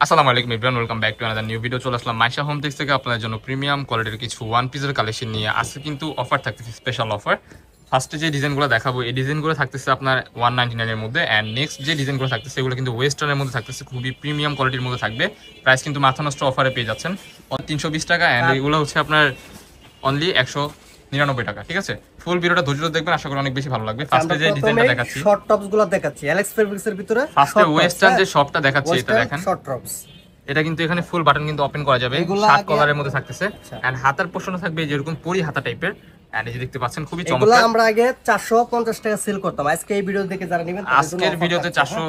আসসালামু আলাইকুম everyone, welcome back to another new video. চলে আসলাম মাইশা হোম টেক্স থেকে আপনাদের জন্য প্রিমিয়াম কোয়ালিটির কিছু ওয়ান পিসের কালেকশন নিয়ে। আজকে কিন্তু অফার থাকতেছে, স্পেশাল অফার। ফার্স্টে যে ডিজাইনগুলো দেখাবো, এই ডিজাইনগুলো থাকতেছে আপনার 199 এর মধ্যে, অ্যান্ড নেক্সট যে ডিজাইনগুলো থাকতেছে এগুলো কিন্তু ওয়েস্টার্নের মধ্যে থাকতেছে, খুবই প্রিমিয়াম কোয়ালিটির মধ্যে থাকবে। প্রাইস কিন্তু মাথা নষ্ট অফারে পেয়ে যাচ্ছেন 320 টাকা, অ্যান্ড এগুলো হচ্ছে আপনার অনলি 199 টাকা। ঠিক আছে, ফুল ভিডিওটা ধৈর্য ধরে দেখবেন, আশা করি অনেক বেশি ভালো লাগবে। ফার্স্টে যে ডিজাইনটা দেখাচ্ছি, শর্ট টপস গুলো দেখাচ্ছি এলএক্স ফেব্রিক্স এর ভিতরে। ফার্স্টে ওয়েস্টার্ন যে শপটা দেখাচ্ছি এটা দেখেন, শর্ট টপস। এটা কিন্তু এখানে ফুল বাটন কিন্তু ওপেন করা যাবে, 7 কালারের মধ্যে থাকতেছে, এন্ড হাতার পোর্শনও থাকবে যেরকম পরি হাতা টাইপের। এন্ড এই যে দেখতে পাচ্ছেন খুবই চমৎকার। এগুলো আমরা আগে 450 টাকা সেল করতাম, আজকে এই ভিডিও দেখে যারা নেবেন আজকের ভিডিওতে 400,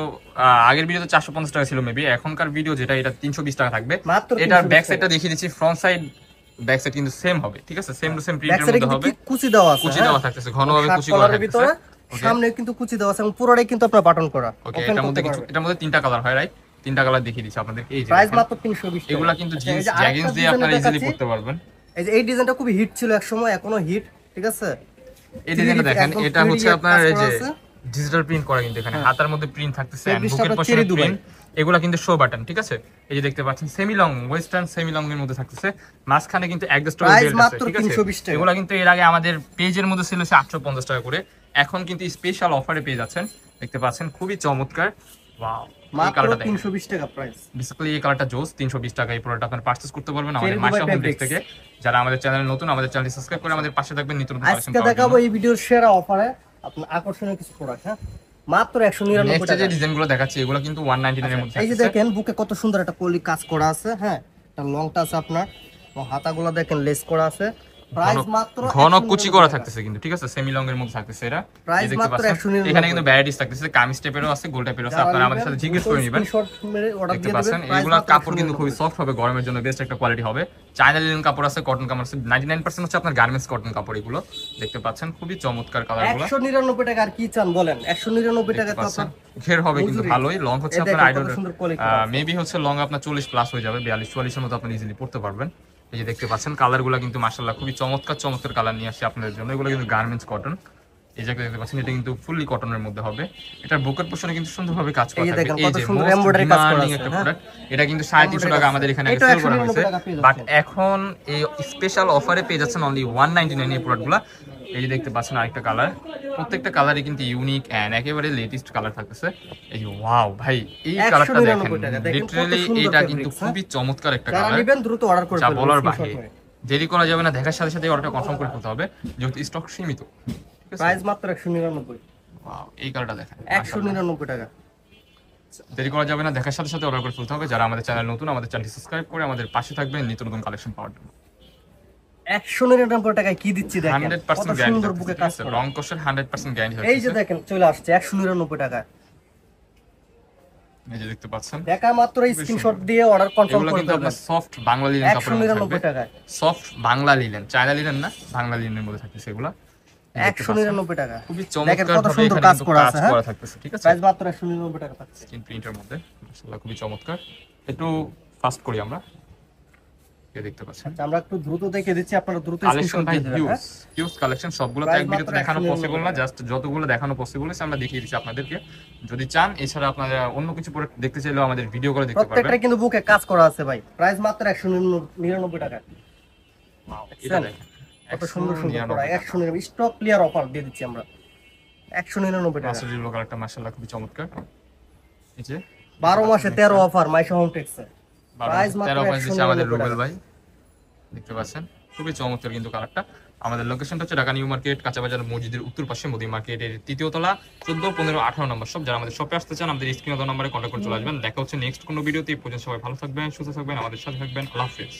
আগের ভিডিওতে 450 টাকা ছিল মেবি, এখনকার ভিডিও যেটা এটা 320 টাকা থাকবে। এটার ব্যাক সাইডটা দেখিয়ে দিচ্ছি, ফ্রন্ট সাইড ব্যাক সাইড কিন্তু সেম হবে। ঠিক আছে, সেম টু সেম প্রিন্টের মধ্যে হবে, কুচি দেওয়া আছে, কুচি দেওয়া থাকতেছে, ঘনভাবে কুচি করা থাকতেছে। সামনে কিন্তু কুচি দেওয়া আছে এবং পুরোটাই কিন্তু আপনার বাটন করা। ওকে, এটার মধ্যে তিনটা কালার হয়, রাইট? তিনটা কালার দেখিয়ে দিচ্ছি আপনাদের। এই যে প্রাইস মাত্র 320 টাকা। এগুলা কিন্তু জিন্স জ্যাগিংস দিয়ে আপনারা ইজিলি পরতে পারবেন। এই যে এই ডিজাইনটা খুবই হিট ছিল এক সময়, এখনো হিট। ঠিক আছে, এই ডিজাইনটা দেখেন, এটা হচ্ছে আপনার এই যে ডিজিটাল প্রিন্ট করা, কিন্তু এখানে হাতার মধ্যে প্রিন্ট থাকতেছে, এন্ড বুকের পশনে প্রিন্ট। এগুলা কিন্তু শো বাটন। ঠিক আছে, এই যে দেখতে পাচ্ছেন semi long, western semi long এর মধ্যে থাকতেছে, মাঝখানে কিন্তু অ্যাডজাস্টেবল বেল্ট আছে। ঠিক আছে, এগুলা কিন্তু এর আগে আমাদের পেজের মধ্যে ছিল 850 টাকা করে, এখন কিন্তু স্পেশাল অফারে পেয়ে যাচ্ছেন। দেখতে পাচ্ছেন খুবই চমৎকার। ওয়াও, মাত্র 320 টাকা প্রাইস। বেসিক্যালি এই কালারটা জোস। 320 টাকা এই প্রোডাক্ট আপনারা পারচেজ করতে পারবেন আমাদের মাইশা হোম টেক্স থেকে। যারা আমাদের চ্যানেলে নতুন, আমাদের চ্যানেলটি সাবস্ক্রাইব করে আমাদের পাশে থাকবেন নিত্য নতুন কালেকশন আজকে দেখাবো এই ভিডিওর সেরা অফারে আপনার আকর্ষণীয় কিছু প্রোডাক্ট। হ্যাঁ, মাত্র 199 টাকা। যে ডিজাইনগুলো দেখাচ্ছি এগুলো কিন্তু 199 এর মধ্যে। এই যে দেখেন বুকে কত সুন্দর একটা পলি কাজ করা আছে। হ্যাঁ, এটা লংটা আছে আপনার, এবং হাতাগুলো দেখেন লেস করা আছে। প্রাইস মাত্র ঘন কুচি করা থাকতেছে কিন্তু। ঠিক আছে, সেমি লং এর মধ্যে থাকতেছে এটা। প্রাইস মাত্র 199। এখানে কিন্তু ভ্যারাইটিস থাকতেছে, কামিজ টাইপেরও আছে, গোল টাইপেরও আছে। আপনারা আমাদের সাথে জিজ্ঞেস করে নেবেন। দেখতে পাচ্ছেন এগুলা কাপড় কিন্তু খুবই সফট হবে, গরমের জন্য বেস্ট একটা কোয়ালিটি হবে। চায়না লিনেন কাপড় আছে, কটন কাপড় আছে, 99% হচ্ছে আপনার গার্মেন্টস কটন কাপড়। এগুলো দেখতে পাচ্ছেন খুবই চমৎকার কালারগুলো। 199 টাকা। আর কি চান বলেন, 199 টাকা তো আপনার ঘের হবে কিন্তু ভালোই। লং হচ্ছে আপনার আই ডোন্ট মেবি হচ্ছে লং আপনার 40 প্লাস হয়ে যাবে, 42-44 এর মতো আপনি ইজিলি পড়তে পারবেন। এই যে দেখতে পাচ্ছেন কালারগুলো কিন্তু মাশাআল্লাহ খুবই চমৎকার চমৎকার কালার নিয়ে আসছে আপনাদের জন্য। এগুলো কিন্তু গার্মেন্টস কটন। এই যে দেখতে পাচ্ছেন এটা কিন্তু ফুললি কটনের মধ্যে হবে। এটার বুকের পোর্শনে কিন্তু সুন্দরভাবে কাজ করা থাকবে। এই যে মোস্ট ডিমান্ডিং একটা প্রোডাক্ট, এটা কিন্তু 350 টাকা আমাদের এখানে সেল করা হয়েছে, বাট এখন এই স্পেশাল অফারে পেয়ে যাচ্ছেন অনলি 199 এই প্রোডাক্টগুলো। এই যে দেখতে পাচ্ছেন আরেকটা কালার, প্রত্যেকটা কালারই কিন্তু ইউনিক এন্ড একেবারে লেটেস্ট কালার থাকতেছে। এই যে ওয়াও ভাই, এই কালারটা দেখেন, লিটারালি এটা কিন্তু খুবই চমৎকার একটা কালার। নেবেন দ্রুত অর্ডার করে ফেলুন, বলার বাইরে। দেরি করা যাবে না, দেখার সাথে সাথে অর্ডারটা কনফার্ম করে ফেলতে হবে, যেহেতু স্টক সীমিত। প্রাইস মাত্র 199। ওয়াও, এই কালারটা দেখেন, 199 টাকা। দেরি করা যাবে না, দেখার সাথে সাথে অর্ডার করে ফেলতে হবে। যারা আমাদের চ্যানেল নতুন, আমাদের চ্যানেলটি সাবস্ক্রাইব করে আমাদের পাশে থাকবেন নিত্য নতুন কালেকশন পাওয়ার জন্য। 199 টাকায় কি দিচ্ছি দেখেন, 100% গ্যারান্টি, বুকে কাজ করে, রং কোশের 100% গ্যারান্টি। এই যে দেখেন চলে আসছে 199 টাকা। এই যে দেখতে পাচ্ছেন, দেখা মাত্র স্ক্রিনশট দিয়ে অর্ডার কনফার্ম করে কিন্তু আপনার সফট বাংলা লিনেন কাপড়ের মধ্যে থাকবে। 199 টাকা soft Bangla linen, China linen না, বাংলা লিনেনের মধ্যে থাকতেছে এগুলা। 199 টাকা। খুবই চমৎকার ভাবে এখানে কাজ করা থাকতেছে। ঠিক আছে, প্রাইস মাত্র 199 টাকা পাচ্ছেন স্ক্রিন প্রিন্টের মধ্যে। মাশাআল্লাহ খুবই চমৎকার। একটু ফাস্ট করি আমরা, এই দেখতে পাচ্ছেন। আচ্ছা, আমরা একটু দ্রুত দেখে দিচ্ছি, আপনারা দ্রুত কালেকশন ভাই হিউজ কালেকশন। সবগুলো তো এক ভিডিওতে দেখানো পসিবল না, জাস্ট যতগুলো দেখানো পসিবল আছে আমরা দেখিয়ে দিচ্ছি আপনাদেরকে। যদি চান এছাড়া আপনারা অন্য কিছু প্রোডাক্ট দেখতে চাইলেও আমাদের ভিডিও করে দেখতে পারবেন। প্রত্যেকটা কিন্তু বুকে কাজ করা আছে ভাই। প্রাইস মাত্র 199 টাকা। ওয়াও, এটা দেখেন কত সুন্দর সুন্দর করা। 199 স্টক ক্লিয়ার অফার দিয়ে দিচ্ছি আমরা 199 টাকা। আসলে এই কালারটা মাশাআল্লাহ খুবই চমৎকার। এই যে 12 মাসে 13 অফার মাইশা হোম টেক্সে। প্রাইস মাত্র 13 আমাদের রুবেল ভাই, দেখতে পাচ্ছেন খুবই চমৎকার কিন্তু কালারটা। আমাদের লোকেশনটা হচ্ছে ঢাকা নিউ মার্কেট, কাঁচাবাজার মসজিদের উত্তর পাশে, মোদি মার্কেটের 3য় তলা, 14, 15, 18 নম্বর সব। যারা আমাদের শপে আসতে চান আমাদের স্ক্রিনে দেওয়া নম্বরে কন্টাক্ট করে চলে আসবেন। দেখা হচ্ছে নেক্সট কোনো ভিডিওতে। এই পর্যন্ত সবাই ভালো থাকবেন, সুস্থ থাকবেন, আমাদের সাথে থাকবেন। আল্লাহ হাফেজ।